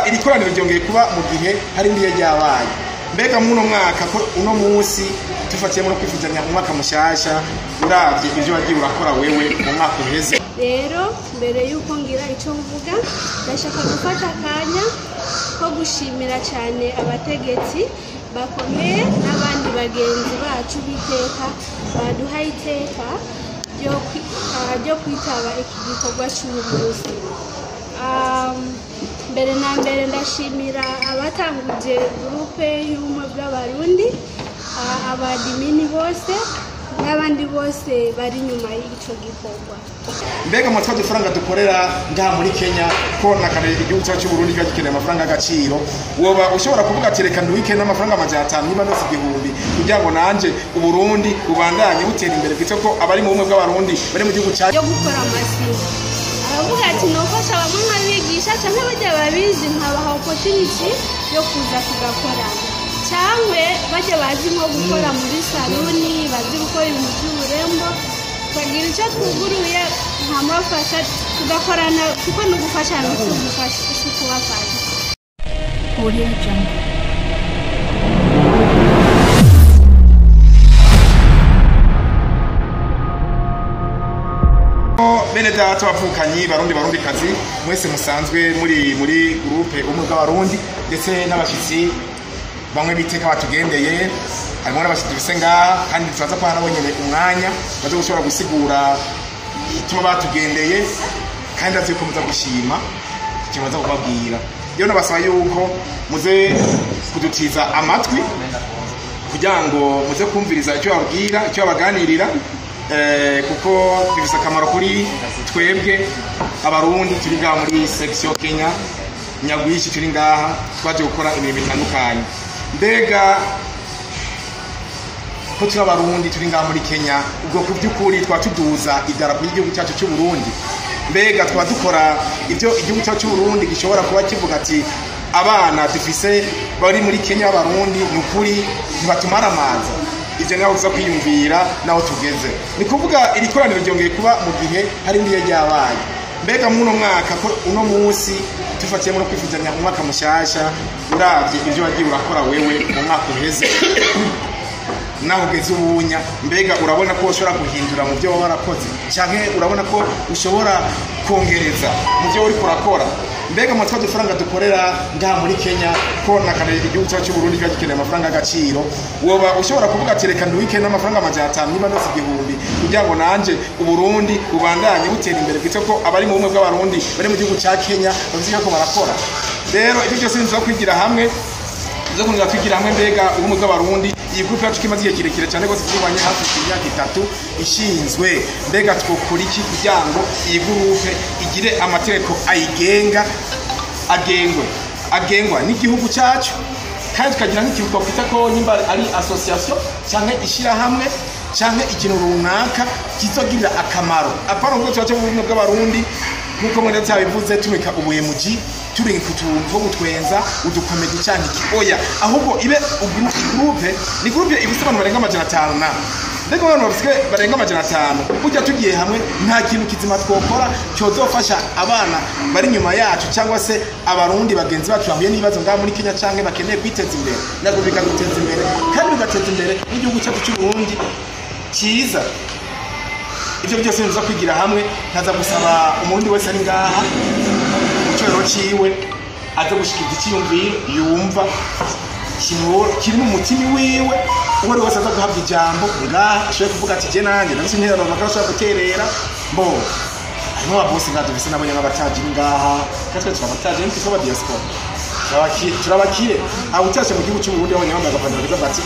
iri koraniro ryongeye kuba mu gihe hari ndiye ryabaye. Mbega muno mwaka ko uno munsi tufatiye mu kwifuzanya umwaka mushasha uravye ivyo wagiye urakora wewe mu mwaka uheze. Rero mbere yuko ngira ico mvuga ndashaka gufata akanya ko gushimira cyane abategetsi bakomeye n'abandi bagenzi bacu biteka baduhaye iteka ryo kwitaba iki gikorwa cy'ubuvuzi. Mbere na mbere ndashimira abatanguje groupe y'ubumwe bw'abarundi, abadimini bose n'abandi bose bari nyuma y'ico gikorwa. Mbega mu twa dufaranga dukorera ngaha muri Kenya ko nakarere igihugu cyacu Burundi gakeneye amafaranga agaciro, woba ushobora kuvuga ati reka nduwike n'amafaranga amajana 5 niba no igihumbi kugira ngo nanje uburundi ubandanye butera imbere bwite ko abari mu bumwe bw'abarundi bari mu gihugu cyacu yo gukora amasimu. Aravuga ati nofasha bamwe nkabigisha cyangwa bajya babizi nkabaha opportunity yo kuza tugakora, cyangwa bajya bazi nko gukora muri saloni, bazi gukora ibintu by'uburembo, bagira icyo twuguruye nkamufasha tugakorana kuko no gufasha no kubafasha. Audio Jungle. Bene data bavukanyi barundi kazi mwese musanzwe muri groupe umwe bw'abarundi ndetse n'abashitsi bamwe biteka batugendeye, harimo n'abashitsi bise ngaha kandi turaza ko harabonyene umwanya bazo gushobora gusigura ituma batugendeye kandi azikomeza gushima kimaze kubabwira. Rero nabasaba yuko muze kudutiza amatwi kugira ngo muze kumviriza icyo babwira icyo baganirira, kuko bifise akamaro kuri twebwe abarundi turi ngaha muri section Kenya nyagwishi turi ngaha twaje gukora ibintu bitandukanye. Mbega ko turi abarundi turi ngaha muri Kenya ubwo ku by'ukuri twatuduza idarapo y'igihugu cyacu cy'u Burundi, mbega twadukora ibyo igihugu cyacu cy'u Burundi gishobora kuba kivuga ati abana dufise bari muri Kenya abarundi nukuri ntibatumara amazi. Ivyo naho uza kwiyumvira naho tugeze, ni kuvuga iri koraniro ryongeye kuba mu gihe hari ndiye ryabaye. Mbega muno mwaka ko uno munsi tufatiye mu kwifuzanya umwaka mushasha uravye ivyo wagiye urakora wewe mu mwaka uheze naho ugeze ubunya, mbega urabona ko ushobora guhindura mu byo warakoze canke urabona ko ushobora kongereza mu byo uri kurakora? Mbega mu twa dufaranga dukorera ngaha muri Kenya ko nakarere igihugu cyacu Burundi gakeneye amafaranga agaciro, woba ushobora kuvuga ati reka nduwike n'amafaranga amajana 5 niba no igihumbi kugira ngo nanje uburundi ubandanye butera imbere bwite ko abari mu bumwe bw'abarundi bari mu gihugu cya Kenya bafite ko barakora. Rero ibyo byose nzo kwigira hamwe zo kunza kwigira hamwe. Mbega ubumwe bw'abarundi iyi groupe yacu kimaze igihe kirekire cyane rwose twibanye hafi y'imyaka 3 ishinzwe. Mbega twokora iki kugira ngo iyi groupe igire amategeko ayigenga agengwa n'igihugu cyacu, kandi tukagira nk'ikintu twakwita ko nyimba ari association cyangwa ishira hamwe cyangwa ikintu runaka kizogirira akamaro apana ngo cyacu mu bumwe bw'abarundi nkuko mwene cyabivuze tumika ubuyemuji turi kutuntu gutwenza udukomedi cyane oya, ahubwo ibe groupe ni groupe ibise abantu barenga amajana 5 na ndego abantu bafite barenga amajana 5 ujya tugiye hamwe nta kintu kizima twokora cyozofasha abana bari nyuma yacu cyangwa se abarundi bagenzi bacu bahuye n'ibibazo ngaha muri Kenya cyangwa bakeneye kwiteza imbere nabwo bikaduteza imbere kandi bigateza imbere n'igihugu cyacu cy'u Burundi cyiza. Ibyo byose nza kwigira hamwe ntaza gusaba umurundi wese ari ngaha mucyoro ciwe aza gushikira icyumviro yumva kiri mu mutima wiwe, uwo wese aza guhabwa ijambo ngaha ashobora kuvuga ati je nanjye ndabise interano bakashobora guterera mbo harimo ababosi ngaha dufise n'abanya nk'abataji ngaha katwe turabataji n'iki soba diaspora turabakire aho utashe mu gihugu cy'u Burundi aho nyambaga pandora bati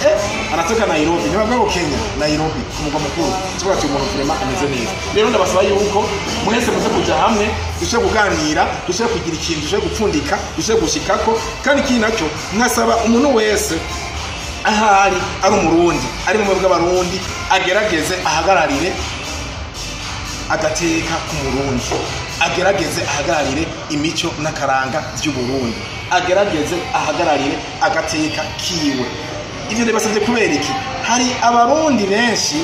anatoka Nairobi niba bwo Kenya Nairobi ku mugwa mukuru tuvuga ati umuntu vraiment ameze neza. Rero ndabasaba yuko mwese muze kuja hamwe dushe kuganira dushe kugira ikintu dushe gupfundika dushe gushikako, kandi iki nacyo nkasaba umuntu wese ahari ari umurundi ari mu bw'abarundi agerageze ahagararire agateka ku Murundi, agerageze ahagararire imico n'akaranga by'u Burundi, agerageze ahagararire agateka kiwe. Ivyo ndabasabye kubera iki hari abarundi benshi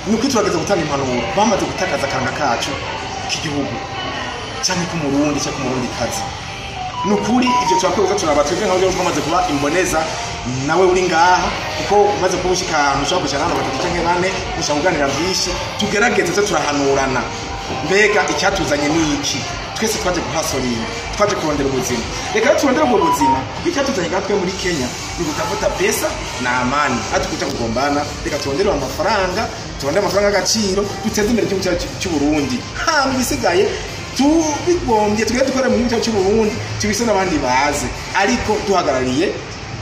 nuko turageze gutanga impanuro bamaze gutakaza akaranga kacu k'igihugu cyane ku Murundi cyangwa ku Murundi kazi. nukuri ivyo twakweza turabatwebwe nkaho twamaze kuba imboneza nawe uri ngaha kuko umaze kubushika ahantu ushobora kushaka abantu batatu canke bane ushaka kuganira byinshi tugerageze turahanurana mbega icyatuzanye ni iki twese twaje kuhasorera twaje kurondera ubuzima reka turondera ubwo buzima icyatuzanye gatwe muri Kenya ni gutafuta pesa na amani atukuja kugombana reka turondere amafaranga agaciro duteze imbere igihugu cy'u Burundi bisigaye tubigombye tugere dukora mu gihugu cy'u Burundi tubise n'abandi baze ariko duhagarariye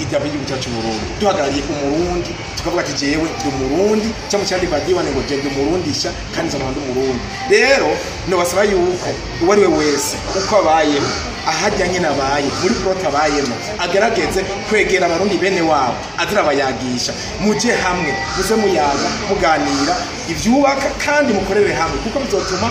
idaba igihugu cyacu Burundi duhagarariye umurundi tukavuga ati jewe ndi umurundi cyangwa cyandi badiwane ngo je ndi umurundisha kandi nzamanda umurundi rero no basaba yuko uwo ari we wese uko abayeho ahajyanye nabaye muri prota abayemo agerageze kwegera abarundi bene wabo azira bayagisha muje hamwe muze muyaga muganira ivyubaka kandi mukorere hamwe kuko bizotuma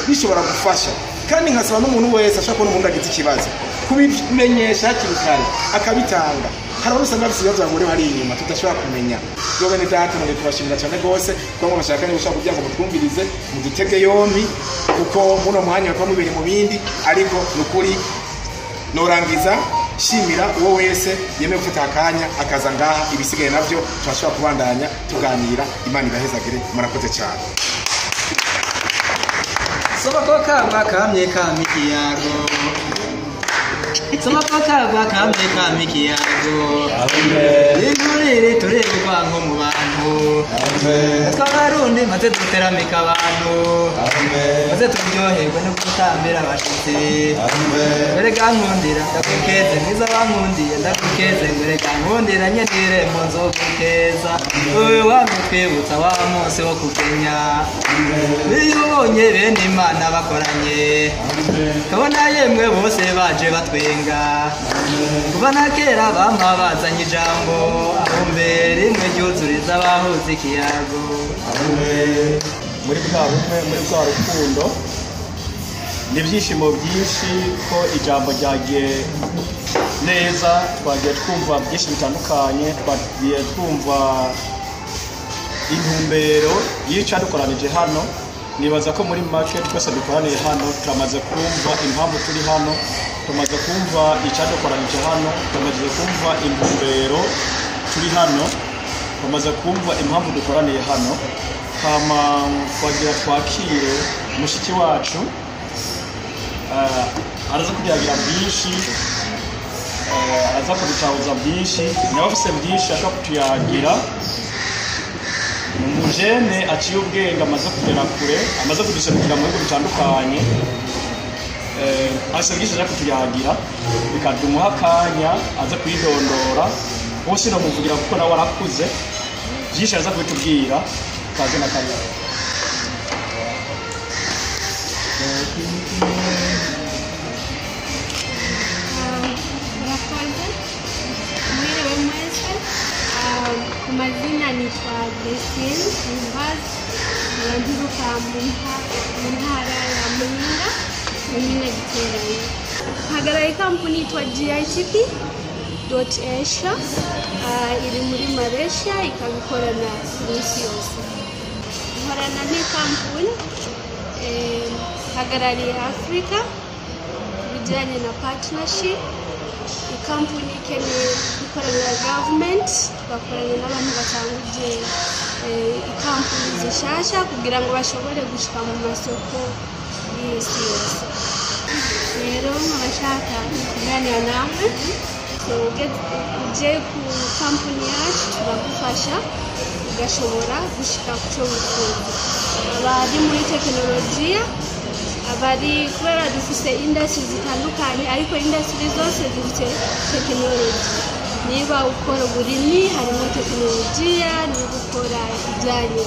bishobora gufasha kandi nkasaba n'umuntu wese ashaka kubona umuntu agize ikibazo kubimenyesha hakiri kare akabitanga hari usanga bafite ibibazo bagore hari inyuma tudashobora kumenya rero bene data none tubashimira cyane rwose kuko bashaka ni gushaka kugira ngo mutwumvirize mudutege yombi kuko muno mwanya kwa mubiri mu bindi ariko nukuri norangiza shimira uwo wese yemeye gufata akanya akaza ngaha ibisigaye navyo twashobora kubandanya tuganira Imana igahezagire murakoze cyane soba ko kaba kamye kamikiyago soba ko kaba kamye kamikiyago Inurire turebe kwanko mu bantu Twabarundi maze duteramika abantu maze turyoherwe no gutambira abashitsi Berega nkundira ndakukeze niza bankundiye ndakukeze berega nkundira nyendire mu nzokukeza Wowe wamutwibutsa wa munsi wo kugenya Biyubonye bene Imana bakoranye Kabona yemwe bose baje batwenga Kuva na kera bampa bazanye ijambo Ahumbe rimwe ryuzuriza abahuze ikiyago muri bwa bumwe muri bwa rukundo n'ibyishimo byinshi ko ijambo ryagiye neza twagiye twumva byinshi bitandukanye twagiye twumva intumbero y'icyadukoranije hano nibaza ko muri make twese dukoraniye hano turamaze kumva impamvu turi hano tumaze kumva icyadukoranije hano tumaze kumva intumbero turi hano tumaze kumva impamvu dukoraniye hano kama twagira twakire mushiki wacu araza kugira byinshi aza kudutahuza byinshi nawe afise byinshi ashaka kutuyagira umujene aciye ubwenge amaze kugera kure amaze kuduserukira mu bihugu bitandukanye asa byinshi ashaka kutuyagira bikadumuha akanya aza kwidondora bose no muvugira kuko nawe arakuze byinshi aza kubitubwira kaze na kanya Kumazina nitwa Blessing Mbazi nanduruka mu ntara ya Muyinga nyine Giteranye hagaraye kampuni yitwa GITP.Asia iri muri Malaysia ikabikorana n'isi yose nkorana ni kampuni hagarariye Africa bijyanye na partnership kampuni ikeneye gukorana na government bakoranye n'abantu batanguje ikampuni zishasha kugira ngo bashobore gushika mu masoko y'isi yose rero nkabashaka kuganira namwe uje ku kampuni yacu turagufasha ugashobora gushika ku cyo wifuza abari muri tekinolojiya abari kubera dufise industry zitandukanye ariko industry zose zifite technology niba ukora uburimyi harimo tekinolojiya niba ukora ibijyanye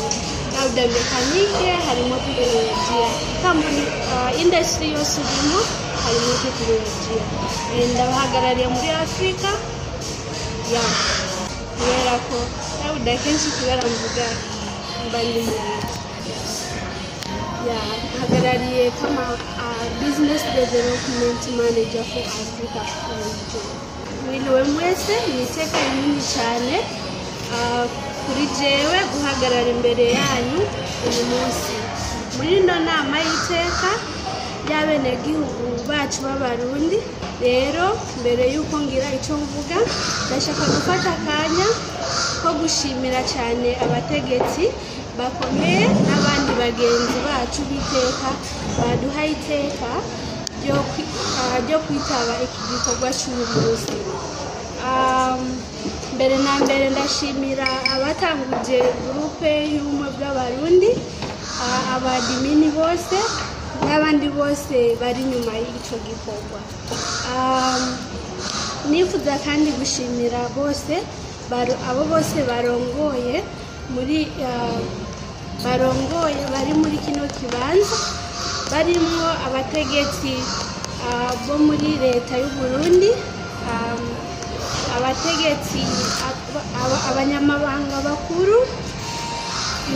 na mekanike harimo tekinolojiya kampuni industry yose irimo harimo tekinolojiya ndabahagarariye muri Afrika ya kubera ko nawe kenshi kubera mvuga mbandi hagarariye kama business development manager for Africa region mwiriwe mwese niteka rinini cyane kuri jewe guhagarara imbere yanyu uyu munsi muri ino nama y'iteka ry'abenegihugu bacu b'abarundi. Rero mbere y'uko ngira icyo mvuga ndashaka gufata akanya ko gushimira cyane abategetsi bakomeye n'abandi bagenzi bacu b'iteka baduhaye iteka ryo kwitaba iki gikorwa cy'ubuvuzi. Mbere na mbere ndashimira abatanguje gurupe y'ubumwe bw'abarundi, abadimini bose n'abandi bose bari nyuma y'icyo gikorwa. Nifuza kandi gushimira bose abo bose barongoye bari muri kino kibanza, barimo abategetsi bo muri leta y'u Burundi, abategetsi abanyamabanga bakuru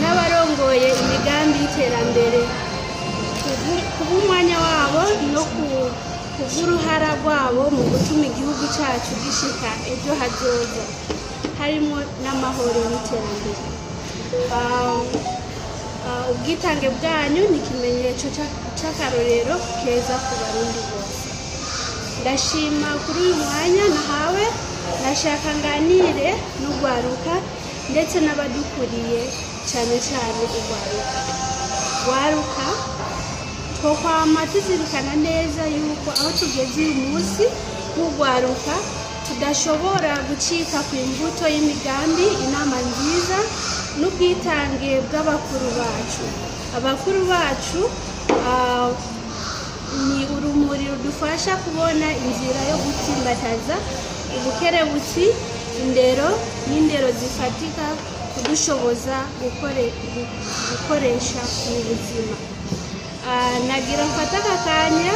n'abarongoye imigambi y'iterambere kubw'umwanya wabo no kubw'uruhara rwabo mu gutuma igihugu cyacu gishika ejo hazoza harimo n'amahoro n'iterambere. Ubwitange bwanyu ni ikimenyetso cy'akarorero keza ku barundi bose. Ndashima kuri uyu mwanya nahawe, ndashaka nganire n'urwaruka ndetse n'abadukuriye cyane cyane urwaruka twokwama tuzirikana neza yuko aho tugeze uyu munsi nk'urwaruka tudashobora gucika ku imbuto y'imigambi, inama nziza n'ubwitange bw'abakuru bacu. Abakuru bacu ni urumuri rudufasha kubona inzira yo gutsimbataza ubukerebutsi, indero n'indero zifatika kudushoboza gukoresha mu buzima. Nagira mfata aka kanya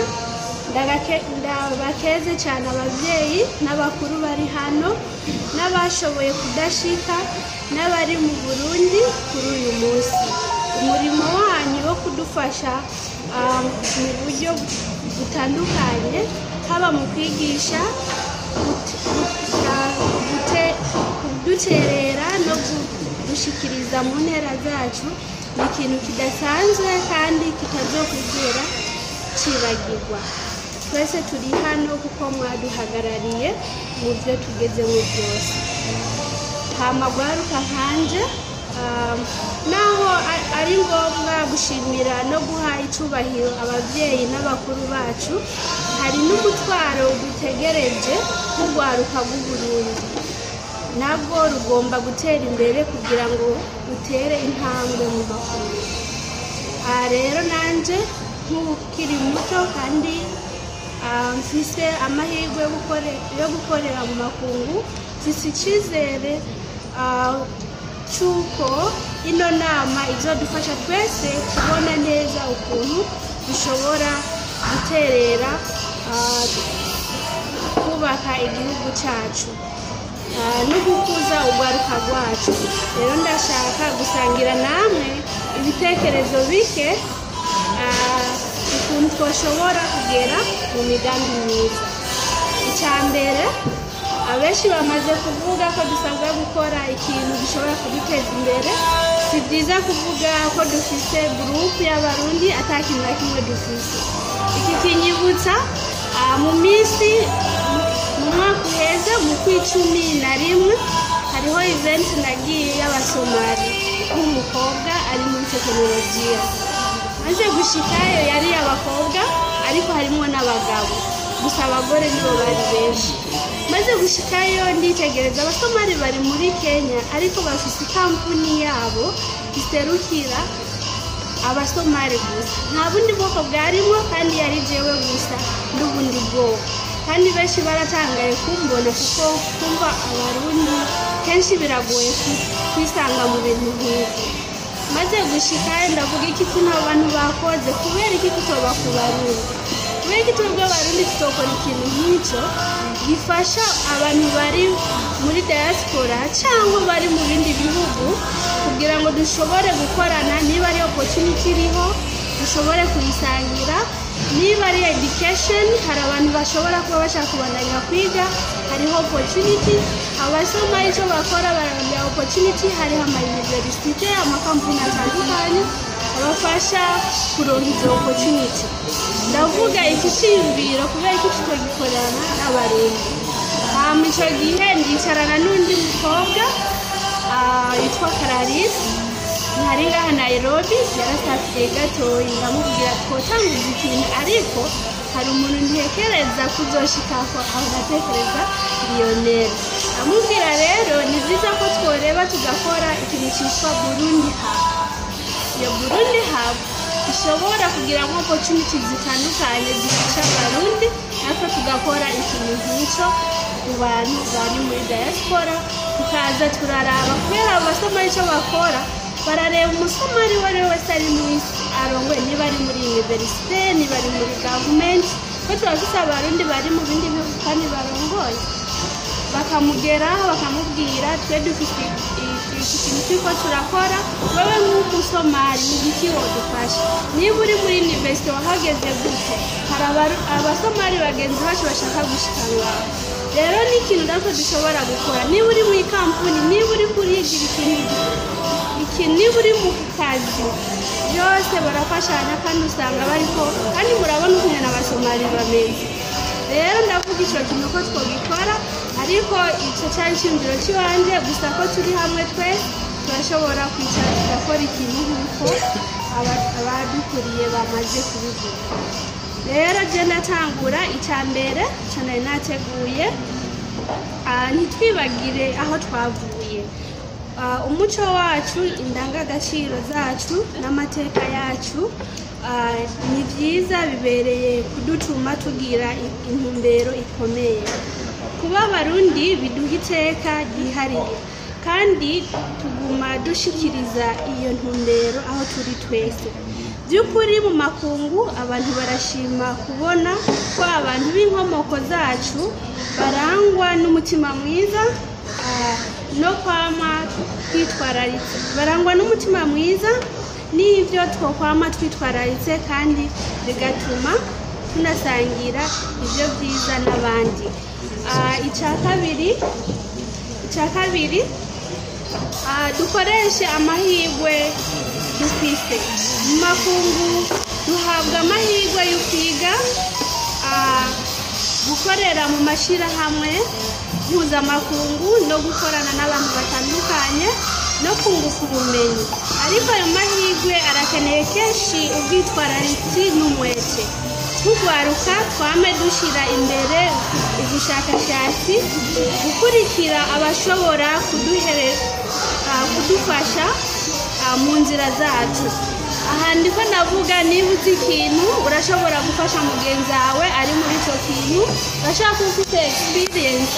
ndabakeze cyane ababyeyi n'abakuru bari hano n'abashoboye kudashika n'abari mu Burundi kuri uyu munsi. Umurimo wanyu wo kudufasha mu buryo butandukanye, haba mu kwigisha, kuduterera no gushikiriza mu ntera zacu ni ikintu kidasanzwe kandi kitazokwigera cibagirwa. Twese turi hano kuko mwaduhagarariye mu byo tugezemo byose. Hamagwaruka nkanje naho ari ngombwa gushimira no guha icubahiro ababyeyi n'abakuru bacu, hari n'umutwaro dutegereje nk'urwaruka rw'u Burundi. Nabwo rugomba gutera imbere kugira ngo rutere intambwe mu makungu. Rero nanje nk'ukiri muto kandi mfise amahirwe yo gukorera mu makungu, mfise icyizere cy'uko ino nama izodufasha twese kubona neza ukuntu dushobora guterera kubaka igihugu cyacu no gukuza urwaruka rwacu. Rero ndashaka gusangira namwe ibitekerezo bike ukuntu twashobora kugera mu migambi myiza. Icya mbere, abenshi bamaze kuvuga ko dusabwa gukora ikintu gishobora kuduteza imbere. Si byiza kuvuga ko dufite gurupe y'abarundi atakintu na kimwe dufite. Iki kinyibutsa mu minsi mu mwaka uheze mu kwa11 hariho event nagiye y'abasomali nk'umukobwa ari muri tekinolojiya. Maze gushikayo yari abakobwa ariko harimo n'abagabo, gusa abagore nibo bari benshi. Maze gushikayo nditegereza abasomali bari muri Kenya ariko bafite kampuni yabo iserukira abasomali gusa, nta bundi bwoko bwarimo kandi yari jewe gusa n'ubundi bwoko. Kandi benshi baratangaye kumbona kuko kumva abarundi kenshi biragoye kwisanga mu bintu nk'ibyo. Maze gushikayo ndavuga iki kuno abantu bakoze kubera iki kutoba ku Barundi, kubera iki twebwe Abarundi tutokora ikintu nk'icyo gifasha abantu bari muri diaspora cyangwa bari mu bindi bihugu kugira ngo dushobore gukorana. Niba ari opportunity iriho dushobore kuyisangira, niba ari education hari abantu bashobora kuba bashaka kubandanya kwiga, hariho opportunity. Abasoma icyo bakora barabya opportunity, hariho ama university, amakampuni atandukanye abafasha kuronka izo opportunity. Ndavuga iki cyiyumviro kubera ko tutagikorana n'abarundi. Ico gihe ndicarana n'undi mukobwa yitwa Clarisse ntari ngaha Nairobi, yarasasiye gatoyi ndamubwira twotanguza ikintu ariko hari umuntu ntekereza kuzoshikako aho natekereza Lionel. Amubwira rero ni byiza ko tworeba tugakora ikintu cyitwa Burundi Hub. Iyo Burundi Hub ishobora kugiramo opportunities zitandukanye zifasha abarundi, natwe tugakora ikintu nk'icyo ku bantu bari muri diaspora, tukaza turaraba kubera abasoma icyo bakora, barareba umusomali uwo ari we wese ari mu isi arongoye, niba ari muri universite, niba ari muri government, ko turafise abarundi bari mu bindi bihugu kandi barongoye, bakamugeraho bakamubwira twe dufite ikintu turiko turakora, wewe nk'umusomali n'igiki wodufasha, niba uri muri universite wahageze gute, hari abasomali bagenzi bacu bashaka gushikana. Rero ni ikintu natwe dushobora gukora, niba uri muri kampuni, niba uri kurigira ikintu, niba uri mu kazi, byose barafashanya kandi usanga bariko, kandi murabona ukuntu n'abasomali bameze. Rero ndavuga ico kintu ko twogikora, ariko ico cyari icyumviro cy'iwanje, gusa ko turi hamwe twese turashobora kwicara tugakora ikintu nk'uko abadukuriye bamaze kubivuga. Rero je ndatangura icya mbere cyane nateguye, ntitwibagire aho twavuye, umuco wacu, indangagaciro zacu n'amateka yacu. Ni byiza bibereye kudutuma tugira intumbero ikomeye. Kuba abarundi biduha iteka ryihariye kandi tuguma dushikiriza iyo ntumbero aho turi twese. By'ukuri mu makungu abantu barashima kubona ko abantu b'inkomoko zacu barangwa n'umutima mwiza no kwama twitwararitse, barangwa n'umutima mwiza n'ibyo twokwama twitwararitse, kandi bigatuma tunasangira ibyo byiza n'abandi. Icya kabiri dukoreshe amahirwe dufise. Mu makungu duhabwa amahirwe yo kwiga, gukorera mu mashirahamwe mpuzamakungu no gukorana n'abantu batandukanye no kunguka ubumenyi, ariko ayo mahirwe arakeneye kenshi ubwitwarariki n'umwete. Tugwaruka twame dushira imbere ubushakashatsi, gukurikira abashobora kudufasha mu nzira zacu. Aha ndiko ndavuga, niba uzi ikintu urashobora gufasha mugenzi wawe ari muri icyo kintu, urashobora kuba ufite experience,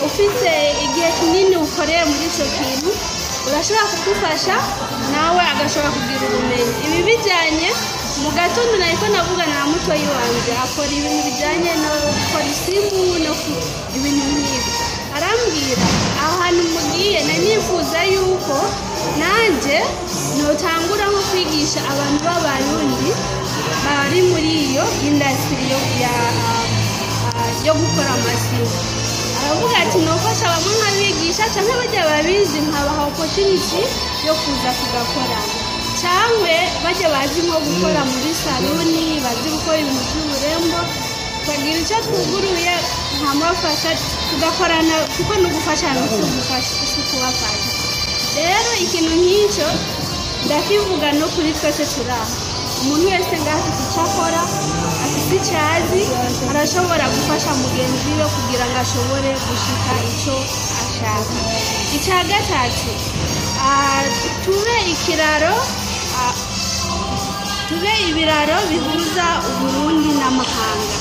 ufite igihe kinini ukoreye muri icyo kintu, urashobora kugufasha nawe agashobora kugira ubumenyi. Ibi bijyanye mu gatondo nariko navugana na mutoyi wanje akora ibintu bijyanye no gukora isimu no ibintu nk'ibi, arambwira aho hantu mugiye nanifuza yuko nanje notangura nko kwigisha abantu b'abarundi bari muri iyo industry yo gukora amasimu. Aravuga ati nofasha bamwe nkabigisha cyangwa bajya babizi nkabaha opportunity yo kuza tugakorana, cyangwa bajya bazi nko gukora muri saloni, bazi gukora ibintu by'uburembo, twagira icyo twuguruye nkamufasha tugakorana, kuko no gufasha no kubafasha. Rero ikintu nk'icyo ndakivuga no kuri twese turaha, umuntu wese ngaho afite icyo akora, afite icyo azi, arashobora gufasha mugenzi we kugira ngo ashobore gushika icyo ashaka. Icya gatatu, tube ibiraro bihuza Uburundi n'amahanga.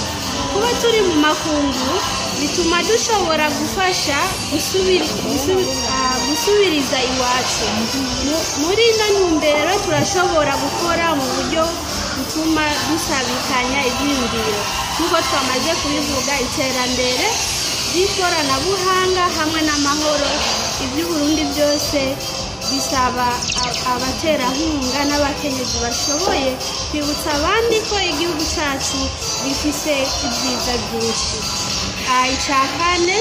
Kuba turi mu makungu bituma dushobora gufasha gusubiriza iwacu. Muri ino ntumbero turashobora gukora mu buryo butuma dusabikanya ibyiyumviro, nk'uko twamaze kubivuga, iterambere ry'ikoranabuhanga hamwe n'amahoro. Iby'Uburundi byose bisaba abaterankunga n'abakenyezi bashoboye kwibutsa abandi ko igihugu cyacu gifise ibyiza byinshi. Icya kane,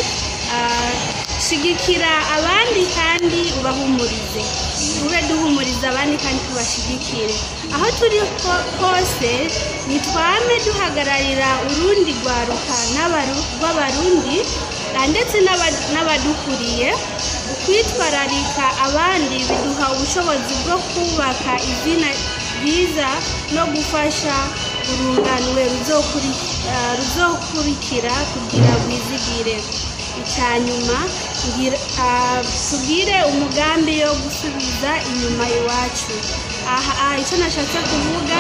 shigikira abandi kandi ubahumurize, tube duhumuriza abandi kandi tubashigikire. aho turi hose nitwame duhagararira urundi rwaruka rw'abarundi ndetse n'abadukuriye. Kwitwararika abandi biduha ubushobozi bwo kubaka izina ryiza no gufasha urunganwe ruzokurikira kugira rwizigire. Icyanyuma tugire umugambi yo gusubiza inyuma iwacu. Icyo nashatse kuvuga,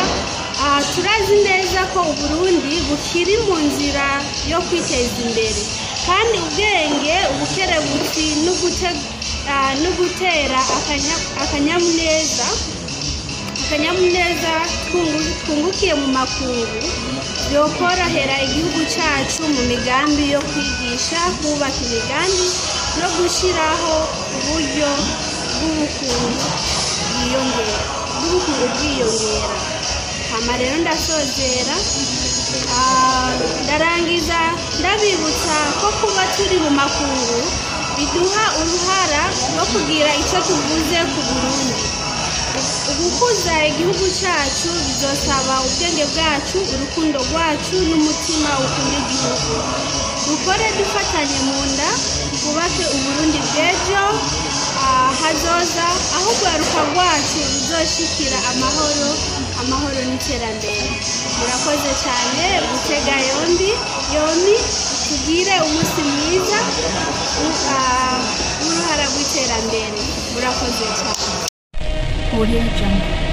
turazi neza ko Uburundi bukiri mu nzira yo kwiteza imbere, kandi ubwenge, ubukerebutsi no gutera akanyamuneza twungukiye mu makungu byokorohera igihugu cyacu mu migambi yo kwigisha, kubaka imigambi no gushyiraho uburyo bw'ubukungu bwiyongera. Hama rero ndasozera, ndarangiza ndabibutsa ko kuba turi mu makungu biduha uruhara no kugira icyo tuvuze ku Burundi. Ugukuza igihugu cyacu bizosaba ubwenge bwacu, urukundo rwacu n'umutima ukunda igihugu. Dukore dufatanye mu nda, twubake Uburundi bw'ejo hazoza, aho urwaruka rwacu ruzoshikira amahoro n'iterambere. Murakoze cyane gutega yombi, tugire umunsi mwiza w'uruhara rw'iterambere. Murakoze cyane. Audio Jungle.